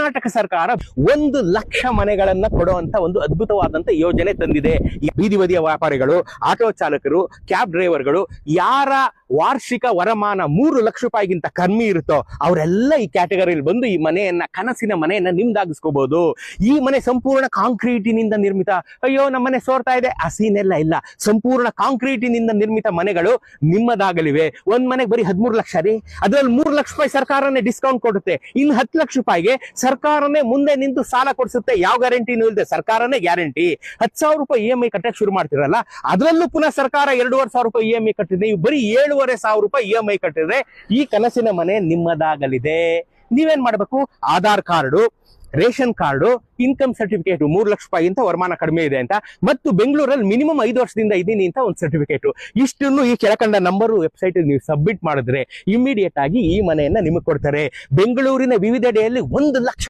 ಕರ್ನಾಟಕ ಸರ್ಕಾರ 1,00,000 ಮನೆಗಳನ್ನ ಕೊಡುವಂತ ಒಂದು ಅದ್ಭುತವಾದಂತ ಯೋಜನೆ ತಂದಿದೆ. ಬೀದಿ ಬದಿಯ ವ್ಯಾಪಾರಿಗಳು, ಆಟೋ ಚಾಲಕರು, ಕ್ಯಾಬ್ ಡ್ರೈವರ್ಗಳು, ಯಾರ ವಾರ್ಷಿಕ ವರಮಾನ 3 ಲಕ್ಷ ರೂಪಾಯಿಗಿಂತ ಕಮ್ಮಿ ಇರುತ್ತೋ ಅವರೆಲ್ಲ ಈ ಕ್ಯಾಟಗರಿಯಲ್ಲಿ ಬಂದು ಈ ಮನೆಯನ್ನ, ಕನಸಿನ ಮನೆಯನ್ನ ನಿಮ್ದಾಗಿಸ್ಕೋಬಹುದು. ಈ ಮನೆ ಸಂಪೂರ್ಣ ಕಾಂಕ್ರೀಟಿನಿಂದ ನಿರ್ಮಿತ. ಅಯ್ಯೋ ನಮ್ಮ ಮನೆ ಸೋರ್ತಾ ಇದೆ, ಆ ಸೀನೆಲ್ಲ ಇಲ್ಲ. ಸಂಪೂರ್ಣ ಕಾಂಕ್ರೀಟಿನಿಂದ ನಿರ್ಮಿತ ಮನೆಗಳು ನಿಮ್ಮದಾಗಲಿವೆ. ಒಂದ್ ಮನೆಗೆ ಬರೀ 13 ಲಕ್ಷ ರೀ, ಅದ್ರಲ್ಲಿ 3 ಲಕ್ಷ ರೂಪಾಯಿ ಸರ್ಕಾರನೇ ಡಿಸ್ಕೌಂಟ್ ಕೊಡುತ್ತೆ. ಇನ್ನು 10 ಲಕ್ಷ ರೂಪಾಯಿಗೆ ಸರ್ಕಾರನೇ ಮುಂದೆ ನಿಂತು ಸಾಲ ಕೊಡಿಸುತ್ತೆ. ಯಾವ ಗ್ಯಾರಂಟಿನೂ ಇಲ್ಲದೆ ಸರ್ಕಾರನೇ ಗ್ಯಾರಂಟಿ. 10,000 ರೂಪಾಯಿ EMI ಕಟ್ಟಕ್ಕೆ ಶುರು ಮಾಡ್ತಿರಲ್ಲ, ಅದರಲ್ಲೂ ಪುನಃ ಸರ್ಕಾರ 2,500 ರೂಪಾಯಿ EMI ಕಟ್ಟಿದೆ. ನೀವು ಬರೀ 7,500 ರೂಪಾಯಿ EMI ಕಟ್ಟಿದ್ರೆ ಈ ಕನಸಿನ ಮನೆ ನಿಮ್ಮದಾಗಲಿದೆ. ನೀವೇನ್ ಮಾಡ್ಬೇಕು? Aadhaar card, ration card, income certificate, 3 lakh ರೂಪಾಯಿಗಿಂತ ವರಮಾನ ಕಡಿಮೆ ಇದೆ ಅಂತ, ಮತ್ತು ಬೆಂಗಳೂರಲ್ಲಿ ಮಿನಿಮಮ್ 5 ವರ್ಷದಿಂದ ಇದ್ದೀನಿ ಅಂತ ಒಂದು ಸರ್ಟಿಫಿಕೇಟ್. ಇಷ್ಟನ್ನು ಈ ಕೆಳಕಂಡ ನಂಬರ್ ವೆಬ್ಸೈಟ್ ನೀವು ಸಬ್ಮಿಟ್ ಮಾಡಿದ್ರೆ ಇಮಿಡಿಯೇಟ್ ಆಗಿ ಈ ಮನೆಯನ್ನ ನಿಮಗೆ ಕೊಡ್ತಾರೆ. ಬೆಂಗಳೂರಿನ ವಿವಿಧೆಡೆಯಲ್ಲಿ 1,00,000